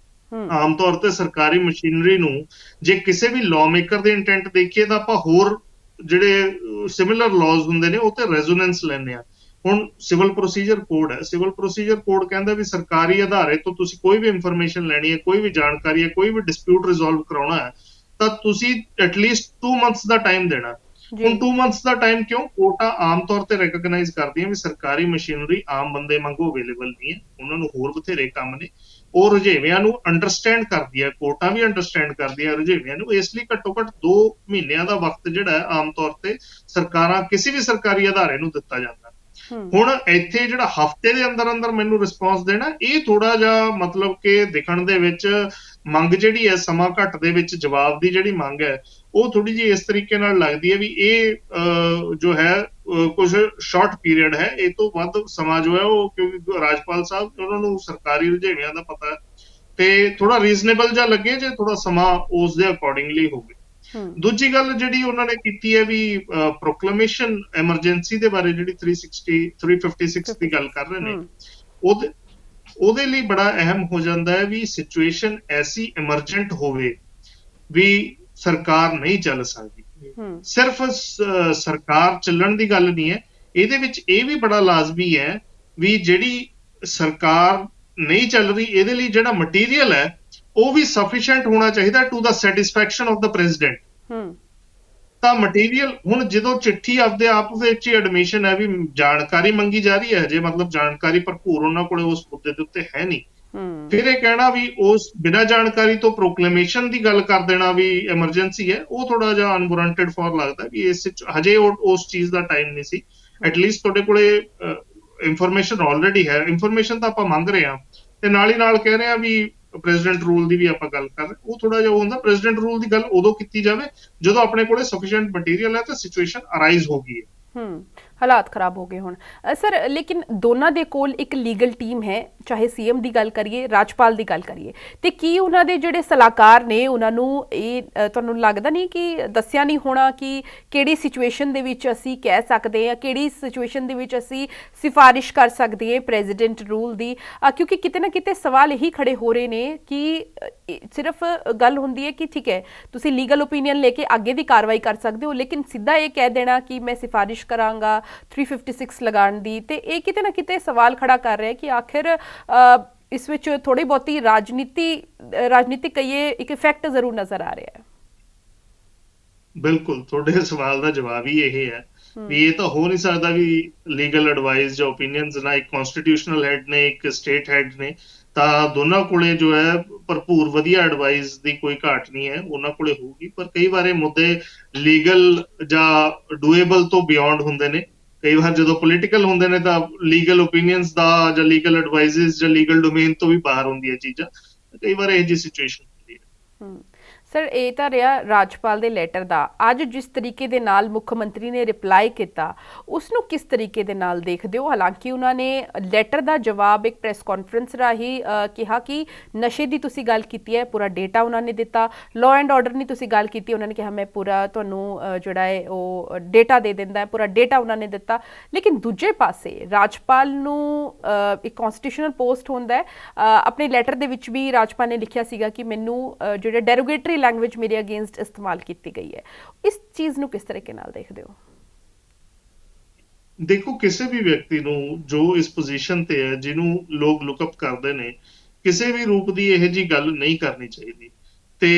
ਆਮ ਤੌਰ ਤੇ ਸਰਕਾਰੀ ਮਸ਼ੀਨਰੀ ਨੂੰ ਜੇ ਕਿਸੇ ਵੀ ਲਾਅ ਮੇਕਰ ਦੇ ਇੰਟੈਂਟ ਦੇਖੀਏ ਤਾਂ ਆਪਾਂ ਹੋਰ ਜਿਹੜੇ ਸਿਮਿਲਰ ਲਾਜ਼ ਹੁੰਦੇ ਨੇ ਉਹ ਤੇ ਰੈਜ਼ੋਨੈਂਸ ਲੈਂਦੇ ਆ। ਹੁਣ ਸਿਵਲ ਪ੍ਰੋਸੀਜਰ ਕੋਡ ਹੈ, ਸਿਵਲ ਪ੍ਰੋਸੀਜਰ ਕੋਡ ਕਹਿੰਦਾ ਵੀ ਸਰਕਾਰੀ ਅਧਾਰੇ ਤੋਂ ਤੁਸੀਂ ਕੋਈ ਵੀ ਇਨਫੋਰਮੇਸ਼ਨ ਲੈਣੀ ਹੈ, ਕੋਈ ਵੀ ਜਾਣਕਾਰੀ ਹੈ, ਕੋਈ ਵੀ ਡਿਸਪਿਊਟ ਰਿਜ਼ੋਲਵ ਕਰਾਉਣਾ ਹੈ ਤਾਂ ਤੁਸੀਂ ਐਟਲੀਸਟ 2 ਮੰਥਸ ਦਾ ਟਾਈਮ ਦੇਣਾ। ਹੁਣ 2 ਮੰਥਸ ਦਾ ਟਾਈਮ ਕਿਉਂ? ਕੋਰਟਾਂ ਆਮ ਤੌਰ ਤੇ ਰੈਕਗਨਾਈਜ਼ ਕਰਦੀਆਂ ਵੀ ਸਰਕਾਰੀ ਮਸ਼ੀਨਰੀ ਆਮ ਬੰਦੇ ਵਾਂਗੂ ਅਵੇਲੇਬਲ ਨਹੀਂ ਹੈ, ਉਹਨਾਂ ਨੂੰ ਹੋਰ ਬਥੇਰੇ ਕੰਮ ਨੇ, ਉਹ ਰੁਝੇਵਿਆਂ ਨੂੰ ਅੰਡਰਸਟੈਂਡ ਕਰਦੀ ਹੈ, ਕੋਰਟਾਂ ਵੀ ਅੰਡਰਸਟੈਂਡ ਕਰਦੀਆਂ ਰੁਝੇਵਿਆਂ ਨੂੰ, ਇਸ ਲਈ ਘੱਟੋ ਘੱਟ 2 ਮਹੀਨਿਆਂ ਦਾ ਵਕਤ ਜਿਹੜਾ ਹੈ ਆਮ ਤੌਰ ਤੇ ਸਰਕਾਰਾਂ ਕਿਸੇ ਵੀ ਸਰਕਾਰੀ ਅਦਾਰੇ ਨੂੰ ਦਿੱਤਾ ਜਾਂਦਾ। ਹੁਣ ਇੱਥੇ ਜਿਹੜਾ ਹਫ਼ਤੇ ਦੇ ਅੰਦਰ ਅੰਦਰ ਮੈਨੂੰ ਰਿਸਪੌਂਸ ਦੇਣਾ, ਇਹ ਥੋੜਾ ਜਿਹਾ ਮਤਲਬ ਕਿ ਦਿਖਣ ਦੇ ਵਿੱਚ ਮੰਗ ਜਿਹੜੀ ਹੈ ਸਮਾਂ ਘੱਟ ਦੇ ਵਿੱਚ ਜਵਾਬ ਦੀ ਜਿਹੜੀ ਮੰਗ ਹੈ ਉਹ ਥੋੜੀ ਜਿਹੀ ਇਸ ਤਰੀਕੇ ਨਾਲ ਲੱਗਦੀ ਹੈ ਵੀ ਇਹ ਜੋ ਹੈ ਕੁਝ ਸ਼ਾਰਟ ਪੀਰੀਅਡ ਹੈ, ਇਹ ਤੋਂ ਵੱਧ ਸਮਾਂ ਜੋ ਹੈ ਉਹ, ਕਿਉਂਕਿ ਰਾਜਪਾਲ ਸਾਹਿਬ ਉਹਨਾਂ ਨੂੰ ਸਰਕਾਰੀ ਰੁਝੇਵਿਆਂ ਦਾ ਪਤਾ ਹੈ ਤੇ ਥੋੜਾ ਰੀਜ਼ਨੇਬਲ ਜਿਹਾ ਲੱਗੇ ਜੇ ਥੋੜਾ ਸਮਾਂ ਉਸ ਦੇ ਅਕੋਰਡਿੰਗਲੀ ਹੋਵੇ। ਦੂਜੀ ਗੱਲ ਜਿਹੜੀ ਉਹਨਾਂ ਨੇ ਕੀਤੀ ਹੈ ਵੀ ਪ੍ਰੋਕਲੇਮੇਸ਼ਨ ਐਮਰਜੈਂਸੀ ਦੇ ਬਾਰੇ ਜਿਹੜੀ 356 ਦੀ ਗੱਲ ਕਰ ਰਹੇ ਨੇ, ਉਹਦੇ ਲਈ ਬੜਾ ਅਹਿਮ ਹੋ ਜਾਂਦਾ ਹੈ ਵੀ ਸਿਚੁਏਸ਼ਨ ਐਸੀ ਐਮਰਜੈਂਟ ਹੋਵੇ ਵੀ ਸਰਕਾਰ ਨਹੀਂ ਚੱਲ ਸਕਦੀ। ਸਿਰਫ ਸਰਕਾਰ ਚੱਲਣ ਦੀ ਗੱਲ ਨਹੀਂ ਹੈ, ਇਹਦੇ ਵਿੱਚ ਇਹ ਵੀ ਬੜਾ ਲਾਜ਼ਮੀ ਹੈ ਵੀ ਜਿਹੜੀ ਸਰਕਾਰ ਨਹੀਂ ਚੱਲ ਰਹੀ ਇਹਦੇ ਲਈ ਜਿਹੜਾ ਮਟੀਰੀਅਲ ਹੈ ਉਹ ਵੀ ਸਫੀਸ਼ੀਐਂਟ ਹੋਣਾ ਚਾਹੀਦਾ to the satisfaction of the president. ਤਾਂ ਮਟੀਰੀਅਲ ਹੁਣ ਜਦੋਂ ਚਿੱਠੀ ਆਪਦੇ ਆਪ ਵਿੱਚ ਹੀ ਐਡਮਿਸ਼ਨ ਹੈ ਵੀ ਜਾਣਕਾਰੀ ਮੰਗੀ ਜਾ ਰਹੀ ਹੈ, ਜੇ ਮਤਲਬ ਜਾਣਕਾਰੀ ਭਰਪੂਰ ਉਹਨਾਂ ਕੋਲੇ ਉਸ ਮੁੱਦੇ ਦੇ ਉੱਤੇ ਹੈ ਨਹੀਂ, ਫਿਰ ਇਹ ਕਹਿਣਾ ਵੀ ਉਸ ਬਿਨਾਂ ਜਾਣਕਾਰੀ ਤੋਂ ਪ੍ਰੋਕਲੇਮੇਸ਼ਨ ਦੀ ਗੱਲ ਕਰ ਦੇਣਾ ਵੀ ਐਮਰਜੈਂਸੀ ਹੈ, ਉਹ ਥੋੜਾ ਜਿਹਾ ਅਨਵਾਰੰਟਡ ਫॉर ਲੱਗਦਾ ਵੀ ਇਸ ਵਿੱਚ ਹਜੇ ਉਸ ਚੀਜ਼ ਦਾ ਟਾਈਮ ਨਹੀਂ ਸੀ। ਐਟਲੀਸਟ ਤੁਹਾਡੇ ਕੋਲੇ ਇਨਫੋਰਮੇਸ਼ਨ ਆਲਰੇਡੀ ਹੈ, ਇਨਫੋਰਮੇਸ਼ਨ ਤਾਂ ਆਪਾਂ ਮੰਗ ਰਹੇ ਹਾਂ ਤੇ ਨਾਲ ਹੀ ਨਾਲ ਕਹਿ ਰਹੇ ਹਾਂ ਵੀ ਪ੍ਰੈਜ਼ੀਡੈਂਟ ਰੂਲ ਦੀ ਵੀ ਆਪਾਂ ਗੱਲ ਕਰ ਰਹੇ, ਉਹ ਥੋੜਾ ਜਿਹਾ ਹੁੰਦਾ ਪ੍ਰੈਜ਼ੀਡੈਂਟ ਰੂਲ ਦੀ ਗੱਲ ਉਦੋਂ ਕੀਤੀ ਜਾਵੇ ਜਦੋਂ ਆਪਣੇ ਕੋਲੇ ਸਫੀਸ਼ੀਐਂਟ ਮਟੀਰੀਅਲ ਹੈ ਤੇ ਸਿਚੁਏਸ਼ਨ ਅਰਾਈਜ਼ ਹੋ ਗਈ ਹੈ। ਹਾਲਾਤ ਖਰਾਬ ਹੋ ਗਏ ਹੁਣ ਸਰ, ਲੇਕਿਨ ਦੋਨਾਂ ਦੇ ਕੋਲ ਇੱਕ ਲੀਗਲ ਟੀਮ ਹੈ, ਚਾਹੇ ਸੀਐਮ ਦੀ ਗੱਲ ਕਰੀਏ, ਰਾਜਪਾਲ ਦੀ ਗੱਲ ਕਰੀਏ, ਤੇ ਕੀ ਉਹਨਾਂ ਦੇ ਜਿਹੜੇ ਸਲਾਹਕਾਰ ਨੇ ਉਹਨਾਂ ਨੂੰ ਇਹ ਤੁਹਾਨੂੰ ਲੱਗਦਾ ਨਹੀਂ ਕਿ ਦੱਸਿਆ ਨਹੀਂ ਹੋਣਾ ਕਿ ਕਿਹੜੀ ਸਿਚੁਏਸ਼ਨ ਦੇ ਵਿੱਚ ਅਸੀਂ ਕਹਿ ਸਕਦੇ ਹਾਂ, ਕਿਹੜੀ ਸਿਚੁਏਸ਼ਨ ਦੇ ਵਿੱਚ ਅਸੀਂ ਸਿਫਾਰਿਸ਼ ਕਰ ਸਕਦੇ ਹਾਂ ਪ੍ਰੈਜ਼ੀਡੈਂਟ ਰੂਲ ਦੀ? ਕਿਉਂਕਿ ਕਿਤੇ ਨਾ ਕਿਤੇ ਸਵਾਲ ਇਹੀ ਖੜੇ ਹੋ ਰਹੇ ਨੇ ਕਿ ਸਿਰਫ ਗੱਲ ਹੁੰਦੀ ਹੈ ਕਿ ਠੀਕ ਹੈ ਤੁਸੀਂ ਲੀਗਲ ਓਪੀਨੀਅਨ ਲੈ ਕੇ ਅੱਗੇ ਦੀ ਕਾਰਵਾਈ ਕਰ ਸਕਦੇ ਹੋ, ਲੇਕਿਨ ਸਿੱਧਾ ਇਹ ਕਹਿ ਦੇਣਾ ਕਿ ਮੈਂ ਸਿਫਾਰਿਸ਼ ਕਰਾਂਗਾ 356 ਲਗਾਉਣ ਦੀ, ਤੇ ਇਹ ਕਿਤੇ ਨਾ ਕਿਤੇ ਸਵਾਲ ਖੜਾ ਕਰ ਰਿਹਾ ਕਿ ਆਖਿਰ ਇਸ ਵਿੱਚ ਥੋੜੀ ਬਹੁਤੀ ਰਾਜਨੀਤਿਕ ਕਹੀਏ ਇੱਕ ਇਫੈਕਟ ਜ਼ਰੂਰ ਨਜ਼ਰ ਆ ਰਿਹਾ ਹੈ। ਬਿਲਕੁਲ, ਤੁਹਾਡੇ ਸਵਾਲ ਦਾ ਜਵਾਬ ਹੀ ਇਹ ਹੈ ਵੀ ਇਹ ਤਾਂ ਹੋ ਨਹੀਂ ਸਕਦਾ ਵੀ ਲੀਗਲ ਐਡਵਾਈਸ ਜਾਂ ਓਪੀਨੀਅਨਸ ਨਾ ਇੱਕ ਕਨਸਟੀਟਿਊਸ਼ਨਲ ਹੈਡ ਨੇ ਇੱਕ ਸਟੇਟ ਹੈਡ ਨੇ, ਤਾਂ ਦੋਨਾਂ ਕੋਲੇ ਜੋ ਹੈ ਭਰਪੂਰ ਵਧੀਆ ਐਡਵਾਈਸ ਦੀ ਕੋਈ ਘਾਟ ਨਹੀਂ ਹੈ, ਉਹਨਾਂ ਕੋਲੇ ਹੋਊਗੀ। ਪਰ ਕਈ ਵਾਰ ਇਹ ਮੁੱਦੇ ਲੀਗਲ ਜਾਂ ਡੂਏਬਲ ਤੋਂ ਬਿਯੋਂਡ ਹੁੰਦੇ ਨੇ, ਕਈ ਵਾਰ ਜਦੋਂ ਪੋਲੀਟੀਕਲ ਹੁੰਦੇ ਨੇ ਤਾਂ ਲੀਗਲ ਓਪੀਨੀਅਨਸ ਦਾ ਜਾਂ ਲੀਗਲ ਐਡਵਾਈਜ਼ਸ ਜਾਂ ਲੀਗਲ ਡੋਮੇਨ ਤੋਂ ਵੀ ਬਾਹਰ ਹੁੰਦੀਆਂ ਚੀਜ਼ਾਂ, ਕਈ ਵਾਰ ਇਹ ਜਿਹੀ ਸਿਚੁਏਸ਼ਨ ਹੁੰਦੀ ਹੈ। ਸਰ ਇਹ ਤਾਂ ਰਿਹਾ ਰਾਜਪਾਲ ਦੇ ਲੈਟਰ ਦਾ। ਅੱਜ ਜਿਸ ਤਰੀਕੇ ਦੇ ਨਾਲ ਮੁੱਖ ਮੰਤਰੀ ਨੇ ਰਿਪਲਾਈ ਕੀਤਾ ਉਸ ਨੂੰ ਕਿਸ ਤਰੀਕੇ ਦੇ ਨਾਲ ਦੇਖਦੇ ਹੋ? ਹਾਲਾਂਕਿ ਉਹਨਾਂ ਨੇ ਲੈਟਰ ਦਾ ਜਵਾਬ ਇੱਕ ਪ੍ਰੈਸ ਕਾਨਫਰੰਸ ਰਾਹੀਂ ਕਿਹਾ ਕਿ ਨਸ਼ੇ ਦੀ ਤੁਸੀਂ ਗੱਲ ਕੀਤੀ ਹੈ, ਪੂਰਾ ਡੇਟਾ ਉਹਨਾਂ ਨੇ ਦਿੱਤਾ। ਲਾਅ ਐਂਡ ਆਰਡਰ ਦੀ ਤੁਸੀਂ ਗੱਲ ਕੀਤੀ, ਉਹਨਾਂ ਨੇ ਕਿਹਾ ਮੈਂ ਪੂਰਾ ਤੁਹਾਨੂੰ ਜਿਹੜਾ ਹੈ ਉਹ ਡੇਟਾ ਦੇ ਦਿੰਦਾ ਹੈ, ਪੂਰਾ ਡੇਟਾ ਉਹਨਾਂ ਨੇ ਦਿੱਤਾ। ਲੇਕਿਨ ਦੂਜੇ ਪਾਸੇ ਰਾਜਪਾਲ ਨੂੰ ਇੱਕ ਕਨਸਟੀਟਿਊਸ਼ਨਲ ਪੋਸਟ ਹੁੰਦਾ ਹੈ। ਆਪਣੇ ਲੈਟਰ ਦੇ ਵਿੱਚ ਵੀ ਰਾਜਪਾਲ ਨੇ ਲਿਖਿਆ ਸੀਗਾ ਕਿ ਮੈਨੂੰ ਜਿਹੜੇ ਡੈਰੋਗੇਟਰੀ ਲੈਂਗੁਏਜ ਮੇਰੇ ਅਗੇਂਸਟ ਇਸਤੇਮਾਲ ਕੀਤੀ ਗਈ ਹੈ। ਇਸ ਚੀਜ਼ ਨੂੰ ਕਿਸ ਤਰੀਕੇ ਨਾਲ ਦੇਖਦੇ ਹੋ? ਦੇਖੋ, ਕਿਸੇ ਵੀ ਵਿਅਕਤੀ ਨੂੰ ਜੋ ਇਸ ਪੋਜੀਸ਼ਨ ਤੇ ਹੈ, ਜਿਹਨੂੰ ਲੋਕ ਲੁੱਕਅਪ ਕਰਦੇ ਨੇ, ਕਿਸੇ ਵੀ ਰੂਪ ਦੀ ਇਹੋ ਜਿਹੀ ਗੱਲ ਨਹੀਂ ਕਰਨੀ ਚਾਹੀਦੀ। ਤੇ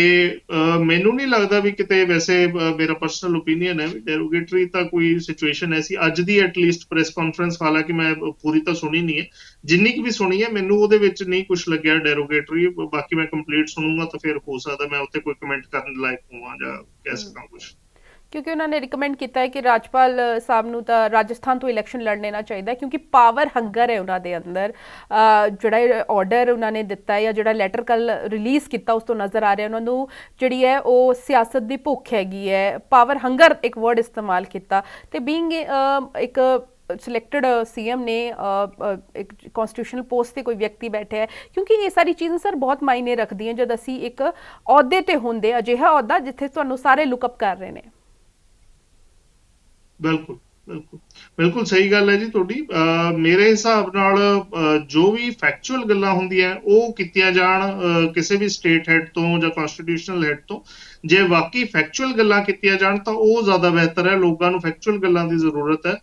ਮੈਨੂੰ ਨਹੀਂ ਲੱਗਦਾ ਵੀ ਕਿਤੇ, ਵੈਸੇ ਮੇਰਾ ਪਰਸਨਲ ਓਪੀਨੀਅਨ ਹੈ ਵੀ ਡੈਰੋਗੇਟਰੀ ਤਾਂ ਕੋਈ ਸਿਚੁਏਸ਼ਨ ਐਸੀ ਅੱਜ ਦੀ ਐਟਲੀਸਟ ਪ੍ਰੈਸ ਕਾਨਫਰੰਸ, ਹਾਲਾਂਕਿ ਮੈਂ ਪੂਰੀ ਤਾਂ ਸੁਣੀ ਨਹੀਂ ਹੈ, ਜਿੰਨੀ ਕੁ ਵੀ ਸੁਣੀ ਹੈ ਮੈਨੂੰ ਉਹਦੇ ਵਿੱਚ ਨਹੀਂ ਕੁਝ ਲੱਗਿਆ ਡੈਰੋਗੇਟਰੀ। ਬਾਕੀ ਮੈਂ ਕੰਪਲੀਟ ਸੁਣੂੰਗਾ ਤਾਂ ਫਿਰ ਹੋ ਸਕਦਾ ਮੈਂ ਉੱਤੇ ਕੋਈ ਕਮੈਂਟ ਕਰਨ ਲਾਇਕ ਹੋਵਾਂ ਜਾਂ ਕਹਿ ਸਕਾਂ ਕੁਝ। ਕਿਉਂਕਿ ਉਹਨਾਂ ਨੇ ਰਿਕਮੈਂਡ ਕੀਤਾ ਹੈ ਕਿ ਰਾਜਪਾਲ ਸਾਹਿਬ ਨੂੰ ਤਾਂ ਰਾਜਸਥਾਨ ਤੋਂ ਇਲੈਕਸ਼ਨ ਲੜ ਲੈਣਾ ਚਾਹੀਦਾ, ਕਿਉਂਕਿ ਪਾਵਰ ਹੰਗਰ ਹੈ ਉਹਨਾਂ ਦੇ ਅੰਦਰ। ਜਿਹੜਾ ਆਰਡਰ ਉਹਨਾਂ ਨੇ ਦਿੱਤਾ ਹੈ ਜਾਂ ਜਿਹੜਾ ਲੈਟਰ ਕੱਲ ਰਿਲੀਜ਼ ਕੀਤਾ ਉਸ ਤੋਂ ਨਜ਼ਰ ਆ ਰਿਹਾ ਉਹਨਾਂ ਨੂੰ ਜਿਹੜੀ ਹੈ ਉਹ ਸਿਆਸਤ ਦੀ ਭੁੱਖ ਹੈਗੀ ਹੈ। ਪਾਵਰ ਹੰਗਰ ਇੱਕ ਵਰਡ ਇਸਤੇਮਾਲ ਕੀਤਾ। ਤੇ ਬੀਇੰਗ ਇੱਕ ਸਿਲੈਕਟਡ ਸੀਐਮ ਨੇ ਇੱਕ ਕਨਸਟੀਟਿਊਸ਼ਨਲ ਪੋਸਟ ਤੇ ਕੋਈ ਵਿਅਕਤੀ ਬੈਠਾ ਹੈ, ਕਿਉਂਕਿ ਇਹ ਸਾਰੀ ਚੀਜ਼ਾਂ ਸਰ ਬਹੁਤ ਮਾਇਨੇ ਰੱਖਦੀਆਂ ਜਦ ਅਸੀਂ ਇੱਕ ਅਹੁਦੇ ਤੇ ਹੁੰਦੇ, ਅਜਿਹਾ ਅਹੁਦਾ ਜਿੱਥੇ ਤੁਹਾਨੂੰ ਸਾਰੇ ਲੁੱਕਅਪ ਕਰ ਰਹੇ ਨੇ। ਬਿਲਕੁਲ ਬਿਲਕੁਲ ਬਿਲਕੁਲ ਸਹੀ ਗੱਲ ਹੈ ਜੀ ਤੁਹਾਡੀ। ਮੇਰੇ ਹਿਸਾਬ ਨਾਲ ਜੋ ਵੀ ਫੈਕਚੁਅਲ ਗੱਲਾਂ ਹੁੰਦੀਆਂ ਉਹ ਕੀਤੀਆਂ ਜਾਣ ਕਿਸੇ ਵੀ ਸਟੇਟ ਹੈਡ ਤੋਂ ਜਾਂ ਕਨਸਟੀਟਿਊਸ਼ਨਲ ਹੈਡ ਤੋਂ। ਜੇ ਵਾਕਈ ਫੈਕਚੁਅਲ ਗੱਲਾਂ ਕੀਤੀਆਂ ਜਾਣ ਤਾਂ ਉਹ ਜ਼ਿਆਦਾ ਬਿਹਤਰ ਹੈ। ਲੋਕਾਂ ਨੂੰ ਫੈਕਚੁਅਲ ਗੱਲਾਂ ਦੀ ਜ਼ਰੂਰਤ ਹੈ।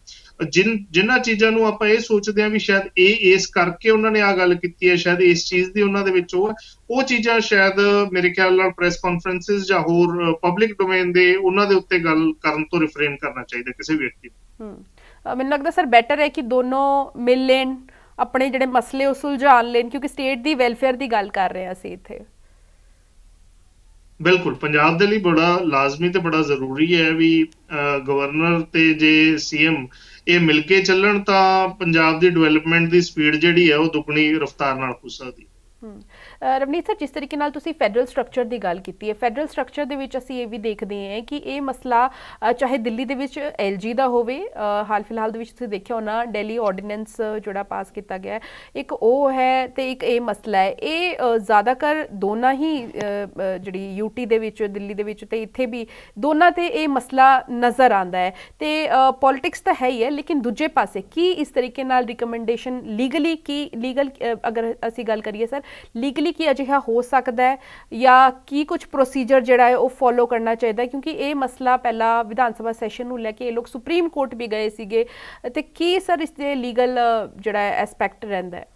ਜਿਨ੍ਹਾਂ ਚੀਜ਼ਾਂ ਨੂੰ ਆਪਾਂ ਇਹ ਸੋਚਦੇ ਹਾਂ ਵੀ ਸ਼ਾਇਦ ਇਹ ਇਸ ਕਰਕੇ ਉਹਨਾਂ ਨੇ ਆਹ ਗੱਲ ਕੀਤੀ ਹੈ, ਸ਼ਾਇਦ ਇਸ ਚੀਜ਼ ਦੀ ਉਹਨਾਂ ਦੇ ਵਿੱਚ ਉਹ ਚੀਜ਼ਾਂ ਸ਼ਾਇਦ ਮੇਰੇ ਖਿਆਲ ਨਾਲ ਪ੍ਰੈਸ ਕਾਨਫਰੰਸਿਸ ਜਾਂ ਹੋਰ ਪਬਲਿਕ ਡੋਮੇਨ ਦੇ ਉਹਨਾਂ ਦੇ ਉੱਤੇ ਗੱਲ ਕਰਨ ਤੋਂ ਰਿਫਰੇਨ ਕਰਨਾ ਚਾਹੀਦਾ ਕਿਸੇ ਵਿਅਕਤੀ ਨੂੰ। ਮੈਨੂੰ ਲੱਗਦਾ ਸਰ ਬੈਟਰ ਹੈ ਕਿ ਦੋਨੋਂ ਮਿਲ ਲੈਣ, ਆਪਣੇ ਜਿਹੜੇ ਮਸਲੇ ਉਹ ਸੁਲਝਾਣ ਲੈਣ, ਕਿਉਂਕਿ ਸਟੇਟ ਦੀ ਵੈਲਫੇਅਰ ਦੀ ਗੱਲ ਕਰ ਰਹੇ ਹਾਂ ਅਸੀਂ ਇੱਥੇ। ਬਿਲਕੁਲ, ਪੰਜਾਬ ਦੇ ਲਈ ਬੜਾ ਲਾਜ਼ਮੀ ਤੇ ਬੜਾ ਜ਼ਰੂਰੀ ਹੈ ਵੀ ਗਵਰਨਰ ਤੇ ਜੇ ਸੀਐਮ ਇਹ ਮਿਲ ਕੇ ਚੱਲਣ ਤਾਂ ਪੰਜਾਬ ਦੀ ਡਿਵੈਲਪਮੈਂਟ ਦੀ ਸਪੀਡ ਜਿਹੜੀ ਹੈ ਉਹ ਦੁੱਗਣੀ ਰਫ਼ਤਾਰ ਨਾਲ ਹੋ ਸਕਦੀ। ਰਵਨੀਤ ਸਰ, ਜਿਸ ਤਰੀਕੇ ਨਾਲ ਤੁਸੀਂ ਫੈਡਰਲ ਸਟਰਕਚਰ ਦੀ ਗੱਲ ਕੀਤੀ ਹੈ, ਫੈਡਰਲ ਸਟਰਕਚਰ ਦੇ ਵਿੱਚ ਅਸੀਂ ਇਹ ਵੀ ਦੇਖਦੇ ਹਾਂ ਕਿ ਇਹ ਮਸਲਾ ਚਾਹੇ ਦਿੱਲੀ ਦੇ ਵਿੱਚ LG ਦਾ ਹੋਵੇ, ਹਾਲ ਫਿਲਹਾਲ ਦੇ ਵਿੱਚ ਤੁਸੀਂ ਦੇਖਿਆ ਹੋਣਾ ਦਿੱਲੀ ਆਰਡੀਨੈਂਸ ਜਿਹੜਾ ਪਾਸ ਕੀਤਾ ਗਿਆ, ਇੱਕ ਉਹ ਹੈ ਤੇ ਇੱਕ ਇਹ ਮਸਲਾ ਹੈ। ਇਹ ਜ਼ਿਆਦਾਤਰ ਦੋਨਾਂ ਹੀ ਜਿਹੜੀ UT ਦੇ ਵਿੱਚ, ਦਿੱਲੀ ਦੇ ਵਿੱਚ ਤੇ ਇੱਥੇ ਵੀ ਦੋਨਾਂ ਤੇ ਇਹ ਮਸਲਾ ਨਜ਼ਰ ਆਉਂਦਾ ਹੈ। ਤੇ ਪੋਲਿਟਿਕਸ ਤਾਂ ਹੈ ਹੀ ਹੈ, ਲੇਕਿਨ ਦੂਜੇ ਪਾਸੇ ਕੀ ਇਸ ਤਰੀਕੇ ਨਾਲ ਰਿਕਮੈਂਡੇਸ਼ਨ ਲੀਗਲੀ ਅਗਰ ਅਸੀਂ ਗੱਲ ਕਰੀਏ ਸਰ, ਲੀਗਲੀ ਕੀ ਅਜਿਹਾ ਹੋ ਸਕਦਾ ਹੈ ਜਾਂ ਕੀ ਕੁਝ ਪ੍ਰੋਸੀਜਰ ਜਿਹੜਾ ਹੈ ਉਹ ਫੋਲੋ ਕਰਨਾ ਚਾਹੀਦਾ ਹੈ? ਕਿਉਂਕਿ ਇਹ ਮਸਲਾ ਪਹਿਲਾਂ ਵਿਧਾਨ ਸਭਾ ਸੈਸ਼ਨ ਨੂੰ ਲੈ ਕੇ ਇਹ ਲੋਕ ਸੁਪਰੀਮ ਕੋਰਟ ਵੀ ਗਏ ਸੀਗੇ, ਤੇ ਕੀ ਸਰ ਇਸ ਦੇ ਲੀਗਲ ਜਿਹੜਾ ਐਸਪੈਕਟ ਰਹਿੰਦਾ ਹੈ?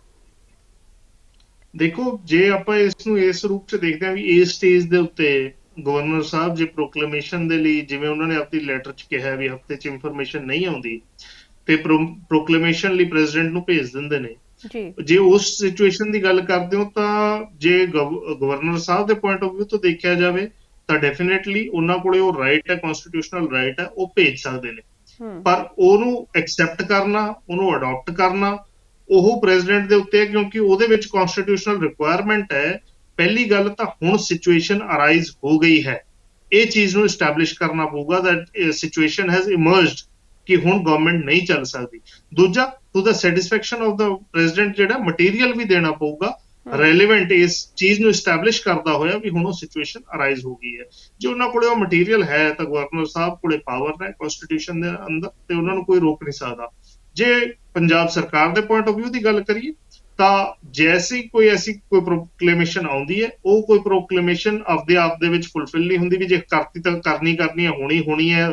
ਦੇਖੋ, ਜੇ ਆਪਾਂ ਇਸ ਨੂੰ ਇਸ ਰੂਪ 'ਚ ਦੇਖਦੇ ਹਾਂ ਵੀ ਇਸ ਸਟੇਜ ਦੇ ਉੱਤੇ ਗਵਰਨਰ ਸਾਹਿਬ ਜੇ ਪ੍ਰੋਕਲੇਮੇਸ਼ਨ ਦੇ ਲਈ, ਜਿਵੇਂ ਉਹਨਾਂ ਨੇ ਆਪਣੀ ਲੈਟਰ 'ਚ ਕਿਹਾ ਵੀ ਹਫ਼ਤੇ 'ਚ ਇਨਫੋਰਮੇਸ਼ਨ ਨਹੀਂ ਆਉਂਦੀ ਤੇ ਪ੍ਰੋਕਲੇਮੇਸ਼ਨ ਲਈ ਪ੍ਰੈਜ਼ੀਡੈਂਟ ਨੂੰ ਭੇਜ ਦਿੰਦੇ ਨੇ। ਜੇ ਉਸ ਸਿਚੁਏਸ਼ਨ ਦੀ ਗੱਲ ਕਰਦੇ ਹੋ ਤਾਂ ਜੇ ਗਵਰਨਰ ਸਾਹਿਬ ਦੇ ਪੁਆਇੰਟ ਆਫ ਵਿਊ ਤੋਂ ਦੇਖਿਆ ਜਾਵੇ ਤਾਂ ਡੈਫੀਨੇਟਲੀ ਉਹਨਾਂ ਕੋਲੇ ਉਹ ਰਾਈਟ ਹੈ, ਕਨਸਟੀਟਿਊਸ਼ਨਲ ਰਾਈਟ ਹੈ, ਉਹ ਭੇਜ ਸਕਦੇ ਨੇ। ਪਰ ਉਹਨੂੰ ਐਕਸੈਪਟ ਕਰਨਾ, ਉਹਨੂੰ ਅਡਾਪਟ ਕਰਨਾ ਉਹ ਪ੍ਰੈਜ਼ੀਡੈਂਟ ਦੇ ਉੱਤੇ ਹੈ, ਕਿਉਂਕਿ ਉਹਦੇ ਵਿੱਚ ਕਨਸਟੀਟਿਊਸ਼ਨਲ ਰਿਕੁਆਇਰਮੈਂਟ ਹੈ। ਪਹਿਲੀ ਗੱਲ ਤਾਂ ਹੁਣ ਸਿਚੁਏਸ਼ਨ ਅਰਾਈਜ਼ ਹੋ ਗਈ ਹੈ, ਇਹ ਚੀਜ਼ ਨੂੰ ਐਸਟੈਬਲਿਸ਼ ਕਰਨਾ ਪਊਗਾ ਦੈਟ ਸਿਚੁਏਸ਼ਨ ਹੈਜ਼ ਇਮਰਜਡ ਕਿ ਹੁਣ ਗਵਰਨਮੈਂਟ ਨਹੀਂ ਚੱਲ ਸਕਦੀ। ਦੂਜਾ, to the satisfaction of the president ਜਿਹੜਾ ਮਟੀਰੀਅਲ ਵੀ ਦੇਣਾ ਪਊਗਾ ਰੈਲੇਵੈਂਟ ਇਸ ਚੀਜ਼ ਨੂੰ ਐਸਟੈਬਲਿਸ਼ ਕਰਦਾ ਹੋਇਆ ਵੀ ਹੁਣ ਉਹ ਸਿਚੁਏਸ਼ਨ ਅਰਾਈਜ਼ ਹੋ ਗਈ ਹੈ। ਜੇ ਉਹਨਾਂ ਕੋਲੇ ਉਹ ਮਟੀਰੀਅਲ ਹੈ ਤਾਂ ਗਵਰਨਰ ਸਾਹਿਬ ਕੋਲੇ ਪਾਵਰ ਹੈ ਕਨਸਟੀਟਿਊਸ਼ਨ ਦੇ ਅੰਦਰ ਤੇ ਉਹਨਾਂ ਨੂੰ ਕੋਈ ਰੋਕ ਨਹੀਂ ਸਕਦਾ। ਜੇ ਪੰਜਾਬ ਸਰਕਾਰ ਦੇ ਪੁਆਇੰਟ ਆਫ ਵਿਊ ਦੀ ਗੱਲ ਕਰੀਏ ਤਾਂ ਜੈਸੀ ਕੋਈ ਪ੍ਰੋਕਲੇਮੇਸ਼ਨ ਆਉਂਦੀ ਹੈ, ਉਹ ਕੋਈ ਪ੍ਰੋਕਲੇਮੇਸ਼ਨ ਆਪਦੇ ਆਪ ਦੇ ਵਿੱਚ ਫੁਲਫਿਲ ਨਹੀਂ ਹੁੰਦੀ ਵੀ ਜੇ ਕਰਤੀ ਤਾਂ ਕਰਨੀ ਹੈ, ਹੋਣੀ ਹੈ,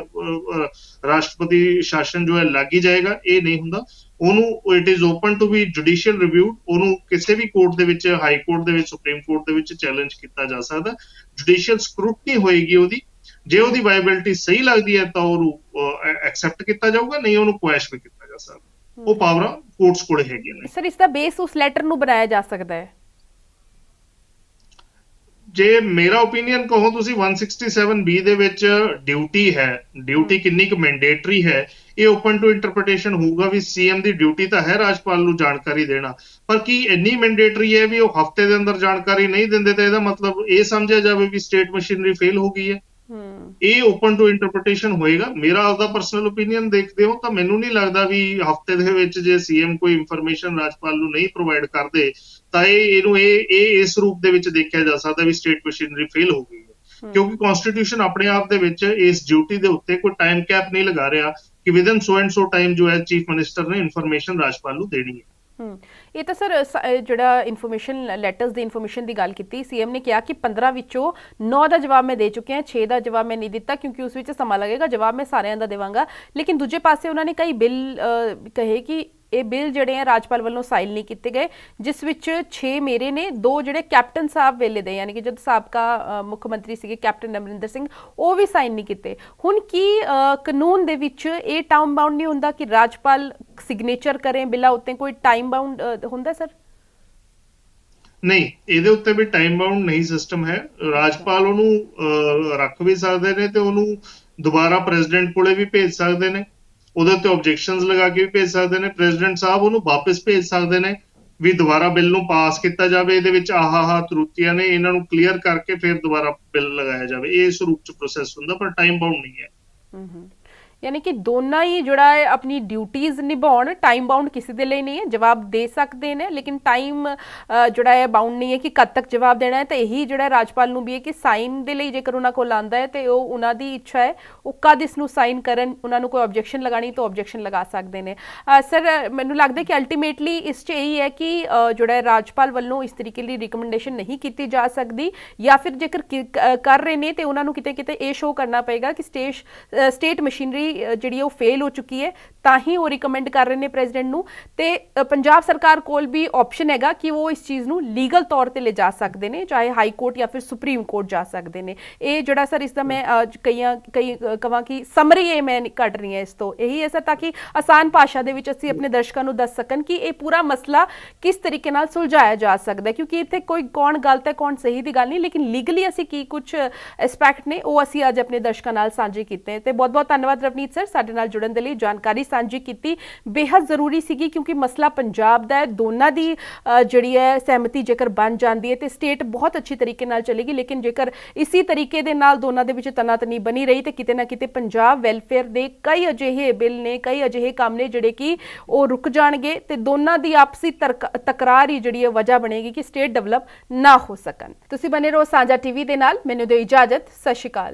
ਰਾਸ਼ਟਰਪਤੀ ਸ਼ਾਸਨ ਜੋ ਹੈ ਲੱਗ ਹੀ ਜਾਏਗਾ, ਇਹ ਨਹੀਂ ਹੁੰਦਾ। ਉਹਨੂੰ it is open to be judicial review, ਉਹਨੂੰ ਕਿਸੇ ਵੀ ਕੋਰਟ ਦੇ ਵਿੱਚ, ਹਾਈ ਕੋਰਟ ਦੇ ਵਿੱਚ, ਸੁਪਰੀਮ ਕੋਰਟ ਦੇ ਵਿੱਚ ਚੈਲੰਜ ਕੀਤਾ ਜਾ ਸਕਦਾ। ਜੁਡੀਸ਼ੀਅਲ ਸਕਰੂਟਨੀ ਹੋਏਗੀ ਉਹਦੀ, ਜੇ ਉਹਦੀ ਵਾਇਬਿਲਿਟੀ ਸਹੀ ਲੱਗਦੀ ਹੈ ਤਾਂ ਉਹਨੂੰ ਐਕਸੈਪਟ ਕੀਤਾ ਜਾਊਗਾ, ਨਹੀਂ ਉਹਨੂੰ ਕੁਐਸ਼ ਵੀ ਕੀਤਾ ਜਾ ਸਕਦਾ। ਉਹ ਪਾਵਰਾਂ ਕੋਰਟਸ ਕੋਲੇ ਹੈਗੀਆਂ ਨੇ। ਸਰ, ਇਸ ਦਾ ਬੇਸ ਉਸ ਲੈਟਰ ਨੂੰ ਬਣਾਇਆ ਜਾ ਸਕਦਾ ਹੈ? ਜੇ ਮੇਰਾ ਓਪੀਨੀਅਨ ਕਹੋ ਤੁਸੀਂ 167B ਦੇ ਵਿੱਚ ਡਿਊਟੀ ਹੈ, ਡਿਊਟੀ ਕਿੰਨੀ ਕੁ ਮੈਂਡੇਟਰੀ ਹੈ, ਇਹ ਓਪਨ ਟੂ ਇੰਟਰਪ੍ਰੀਟੇਸ਼ਨ ਹੋਊਗਾ ਵੀ ਸੀਐਮ ਦੀ ਡਿਊਟੀ ਤਾਂ ਹੈ ਰਾਜਪਾਲ ਨੂੰ ਜਾਣਕਾਰੀ ਦੇਣਾ, ਪਰ ਕੀ ਇੰਨੀ ਮੈਂਡੇਟਰੀ ਹੈ ਵੀ ਉਹ ਹਫ਼ਤੇ ਦੇ ਅੰਦਰ ਜਾਣਕਾਰੀ ਨਹੀਂ ਦਿੰਦੇ ਤਾਂ ਇਹਦਾ ਮਤਲਬ ਇਹ ਸਮਝਿਆ ਜਾਵੇ ਵੀ ਸਟੇਟ ਮਸ਼ੀਨਰੀ ਫੇਲ ਹੋ ਗਈ ਹੈ। ਇਹ ਓਪਨ ਟੂ ਇੰਟਰਪ੍ਰੀਟੇਸ਼ਨ ਹੋਏਗਾ। ਮੇਰਾ ਆਪਦਾ ਪਰਸਨਲ ਓਪੀਨੀਅਨ ਦੇਖਦੇ ਹੋ ਤਾਂ ਮੈਨੂੰ ਨਹੀਂ ਲੱਗਦਾ ਵੀ ਹਫ਼ਤੇ ਦੇ ਵਿੱਚ ਜੇ ਸੀਐਮ ਕੋਈ ਇਨਫੋਰਮੇਸ਼ਨ ਰਾਜਪਾਲ ਨੂੰ ਨਹੀਂ ਪ੍ਰੋਵਾਈਡ ਕਰਦੇ ਤਾਂ ਇਹਨੂੰ ਇਸ ਰੂਪ ਦੇ ਵਿੱਚ ਦੇਖਿਆ ਜਾ ਸਕਦਾ ਵੀ ਸਟੇਟ ਮਸ਼ੀਨਰੀ ਫੇਲ ਹੋ ਗਈ ਹੈ, ਕਿਉਂਕਿ ਕਨਸਟੀਟਿਊਸ਼ਨ ਆਪਣੇ ਆਪ ਦੇ ਵਿੱਚ ਇਸ ਡਿਊਟੀ ਦੇ ਉੱਤੇ ਕੋਈ ਟਾਈਮ ਕੈਪ ਨਹੀਂ ਲਗਾ ਰਿਹਾ ਕਿ within so and so time ਜੋ ਹੈ ਚੀਫ ਮਿਨਿਸਟਰ ਨੇ ਇਨਫੋਰਮੇਸ਼ਨ ਰਾਜਪਾਲ ਨੂੰ ਦੇਣੀ ਹੈ। ਇਹ ਤਾਂ ਸਰ ਜਿਹੜਾ ਇਨਫੋਰਮੇਸ਼ਨ ਲੈਟਰਸ ਦੀ ਇਨਫੋਰਮੇਸ਼ਨ ਦੀ ਗੱਲ ਕੀਤੀ, ਸੀਐਮ ਨੇ ਕਿਹਾ ਕਿ 15 ਵਿੱਚੋਂ 9 ਦਾ ਜਵਾਬ ਮੈਂ ਦੇ ਚੁੱਕਿਆ, 6 ਦਾ ਜਵਾਬ ਮੈਂ ਨਹੀਂ ਦਿੱਤਾ ਕਿਉਂਕਿ ਉਸ ਵਿੱਚ ਸਮਾਂ ਲੱਗੇਗਾ, ਜਵਾਬ ਮੈਂ ਸਾਰਿਆਂ ਦਾ ਦੇਵਾਂਗਾ। ਲੇਕਿਨ ਦੂਜੇ ਪਾਸੇ ਉਹਨਾਂ ਨੇ ਕਈ ਬਿੱਲ ਕਹੇ ਕਿ ਇਹ ਬਿੱਲ ਜਿਹੜੇ ਆ ਰਾਜਪਾਲ ਵੱਲੋਂ ਸਾਈਨ ਨਹੀਂ ਕੀਤੇ ਗਏ, ਜਿਸ ਵਿੱਚ 6 ਮੇਰੇ ਨੇ, 2 ਜਿਹੜੇ ਕੈਪਟਨ ਸਾਹਿਬ ਵੇਲੇ ਦੇ ਯਾਨੀ ਕਿ ਜਦ ਸਾਬਕਾ ਮੁੱਖ ਮੰਤਰੀ ਸੀਗੇ ਕੈਪਟਨ ਅਮਰਿੰਦਰ ਸਿੰਘ, ਉਹ ਵੀ ਸਾਈਨ ਨਹੀਂ ਕੀਤੇ। ਹੁਣ ਕੀ ਕਾਨੂੰਨ ਦੇ ਵਿੱਚ ਇਹ ਟਾਈਮ ਬਾਉਂਡ ਨਹੀਂ ਹੁੰਦਾ ਕਿ ਰਾਜਪਾਲ ਸਿਗਨੇਚਰ ਕਰੇ ਬਿੱਲਾਂ ਉੱਤੇ, ਕੋਈ ਟਾਈਮ ਬਾਉਂਡ ਹੁੰਦਾ ਸਰ? ਨਹੀਂ, ਇਹਦੇ ਉੱਤੇ ਵੀ ਟਾਈਮ ਬਾਉਂਡ ਨਹੀਂ ਸਿਸਟਮ ਹੈ। ਰਾਜਪਾਲ ਉਹਨੂੰ ਰੱਖ ਵੀ ਸਕਦੇ ਨੇ ਤੇ ਉਹਨੂੰ ਦੁਬਾਰਾ ਪ੍ਰੈਜ਼ੀਡੈਂਟ ਕੋਲੇ ਵੀ ਭੇਜ ਸਕਦੇ ਨੇ, ਉਹਦੇ ਉੱਤੇ ਆਬਜੈਕਸ਼ਨਸ ਲਗਾ ਕੇ ਵੀ ਭੇਜ ਸਕਦੇ ਨੇ। ਪ੍ਰੈਜ਼ੀਡੈਂਟ ਸਾਹਿਬ ਉਹਨੂੰ ਵਾਪਸ ਭੇਜ ਸਕਦੇ ਨੇ ਵੀ ਦੁਬਾਰਾ ਬਿੱਲ ਨੂੰ ਪਾਸ ਕੀਤਾ ਜਾਵੇ, ਇਹਦੇ ਵਿੱਚ ਆਹ ਤਰੁੱਟੀਆਂ ਨੇ, ਇਹਨਾਂ ਨੂੰ ਕਲੀਅਰ ਕਰਕੇ ਫਿਰ ਦੁਬਾਰਾ ਬਿੱਲ ਲਗਾਇਆ ਜਾਵੇ। ਇਹ ਇਸ ਰੂਪ ਚ ਪ੍ਰੋਸੈਸ ਹੁੰਦਾ, ਪਰ ਟਾਈਮ ਬਾਉਂਡ ਨਹੀਂ ਹੈ। ਯਾਨੀ ਕਿ ਦੋਨਾਂ ਹੀ ਜਿਹੜਾ ਹੈ ਆਪਣੀ ਡਿਊਟੀਜ਼ ਨਿਭਾਉਣ, ਟਾਈਮ ਬਾਉਂਡ ਕਿਸੇ ਦੇ ਲਈ ਨਹੀਂ ਹੈ, ਜਵਾਬ ਦੇ ਸਕਦੇ ਨੇ ਲੇਕਿਨ ਟਾਈਮ ਜਿਹੜਾ ਹੈ ਬਾਉਂਡ ਨਹੀਂ ਹੈ ਕਿ ਕਦ ਤੱਕ ਜਵਾਬ ਦੇਣਾ ਹੈ। ਤਾਂ ਇਹੀ ਜਿਹੜਾ ਰਾਜਪਾਲ ਨੂੰ ਵੀ ਹੈ ਕਿ ਸਾਈਨ ਦੇ ਲਈ ਜੇਕਰ ਉਹਨਾਂ ਕੋਲ ਆਉਂਦਾ ਹੈ ਤੇ ਉਹ ਉਹਨਾਂ ਦੀ ਇੱਛਾ ਹੈ, ਉਹ ਕਦ ਇਸ ਨੂੰ ਸਾਈਨ ਕਰਨ, ਉਹਨਾਂ ਨੂੰ ਕੋਈ ਆਬਜੈਕਸ਼ਨ ਲਗਾਣੀ ਤਾਂ ਆਬਜੈਕਸ਼ਨ ਲਗਾ ਸਕਦੇ ਨੇ। ਸਰ ਮੈਨੂੰ ਲੱਗਦਾ ਕਿ ਅਲਟੀਮੇਟਲੀ ਇਸ 'ਚ ਇਹੀ ਹੈ ਕਿ ਜਿਹੜਾ ਰਾਜਪਾਲ ਵੱਲੋਂ ਇਸ ਤਰੀਕੇ ਦੀ ਰਿਕਮੈਂਡੇਸ਼ਨ ਨਹੀਂ ਕੀਤੀ ਜਾ ਸਕਦੀ, ਜਾਂ ਫਿਰ ਜੇਕਰ ਕਰ ਰਹੇ ਨੇ ਤੇ ਉਹਨਾਂ ਨੂੰ ਕਿਤੇ ਕਿਤੇ ਇਹ ਸ਼ੋਅ ਕਰਨਾ ਪਏਗਾ ਕਿ ਸਟੇਟ ਮਸ਼ੀਨਰੀ ਜਿਹੜੀ ਉਹ ਫੇਲ ਹੋ ਚੁੱਕੀ ਹੈ, ਤਾਂ ਹੀ ਉਹ ਰਿਕਮੈਂਡ ਕਰ ਰਹੇ ਨੇ ਪ੍ਰੈਜ਼ੀਡੈਂਟ ਨੂੰ। ਤੇ ਪੰਜਾਬ ਸਰਕਾਰ ਕੋਲ ਵੀ ਆਪਸ਼ਨ ਹੈਗਾ ਕਿ ਉਹ ਇਸ ਚੀਜ਼ ਨੂੰ ਲੀਗਲ ਤੌਰ ਤੇ ਲੈ ਜਾ ਸਕਦੇ ਨੇ, ਚਾਹੇ ਹਾਈ ਕੋਰਟ ਜਾਂ ਫਿਰ ਸੁਪਰੀਮ ਕੋਰਟ ਜਾ ਸਕਦੇ ਨੇ। ਇਹ ਜਿਹੜਾ ਸਰ ਇਸ ਦਾ ਮੈਂ ਕਈ ਕਹਾਂ ਕਿ ਸਮਰੀ ਇਹ ਮੈਂ ਕੱਢ ਰਹੀ ਹਾਂ ਇਸ ਤੋਂ, ਇਹੀ ਹੈ ਸਰ, ਤਾਂ ਕਿ ਆਸਾਨ ਭਾਸ਼ਾ ਦੇ ਵਿੱਚ ਅਸੀਂ ਆਪਣੇ ਦਰਸ਼ਕਾਂ ਨੂੰ ਦੱਸ ਸਕਣ ਕਿ ਇਹ ਪੂਰਾ ਮਸਲਾ ਕਿਸ ਤਰੀਕੇ ਨਾਲ ਸੁਲਝਾਇਆ ਜਾ ਸਕਦਾ ਹੈ, ਕਿਉਂਕਿ ਇੱਥੇ ਕੋਈ ਕੌਣ ਗਲਤ ਹੈ ਕੌਣ ਸਹੀ ਦੀ ਗੱਲ ਨਹੀਂ, ਲੇਕਿਨ ਲੀਗਲੀ ਅਸੀਂ ਕੀ ਕੁਝ ਐਸਪੈਕਟ ਨੇ ਉਹ ਅਸੀਂ ਅੱਜ ਆਪਣੇ ਦਰਸ਼ਕਾਂ ਨਾਲ ਸਾਂਝੇ ਕੀਤੇ। ਤੇ ਬਹੁਤ ਬਹੁਤ ਧੰਨਵਾਦ ਰਵਨੀਤ ਸਰ, ਸਾਡੇ ਨਾਲ ਜੁੜਨ ਦੇ ਲਈ, ਜਾਣਕਾਰੀ ਸਾਂਝੀ ਕੀਤੀ, ਬੇहद ਜ਼ਰੂਰੀ ਸੀਗੀ ਕਿਉਂਕਿ ਮਸਲਾ ਪੰਜਾਬ ਦਾ ਹੈ। ਦੋਨਾਂ ਦੀ ਜਿਹੜੀ ਹੈ ਸਹਿਮਤੀ ਜੇਕਰ ਬਣ ਜਾਂਦੀ ਹੈ ਤੇ ਸਟੇਟ ਬਹੁਤ ਅੱਛੀ ਤਰੀਕੇ ਨਾਲ ਚੱਲੇਗੀ, ਲੇਕਿਨ ਜੇਕਰ ਇਸੇ ਤਰੀਕੇ ਦੇ ਨਾਲ ਦੋਨਾਂ ਦੇ ਵਿੱਚ ਤਨਾਤਨੀ ਬਣੀ ਰਹੀ ਤੇ ਕਿਤੇ ਨਾ ਕਿਤੇ ਪੰਜਾਬ ਵੈਲਫੇਅਰ ਦੇ ਕਈ ਅਜਿਹੇ ਬਿੱਲ ਨੇ, ਕਈ ਅਜਿਹੇ ਕੰਮ ਨੇ ਜਿਹੜੇ ਕਿ ਉਹ ਰੁਕ ਜਾਣਗੇ ਤੇ ਦੋਨਾਂ ਦੀ ਆਪਸੀ ਤਕਰਾਰ ਹੀ ਜਿਹੜੀ ਹੈ ਵਜ੍ਹਾ ਬਣੇਗੀ ਕਿ ਸਟੇਟ ਡਿਵੈਲਪ ਨਾ ਹੋ ਸਕਣ। ਤੁਸੀਂ ਬਣੇ ਰਹੋ ਸਾਂਝਾ ਟੀਵੀ ਦੇ ਨਾਲ, ਮੈਨੂੰ ਦਿਓ ਇਜਾਜ਼ਤ, ਸਤਿ ਸ਼੍ਰੀ ਅਕਾਲ।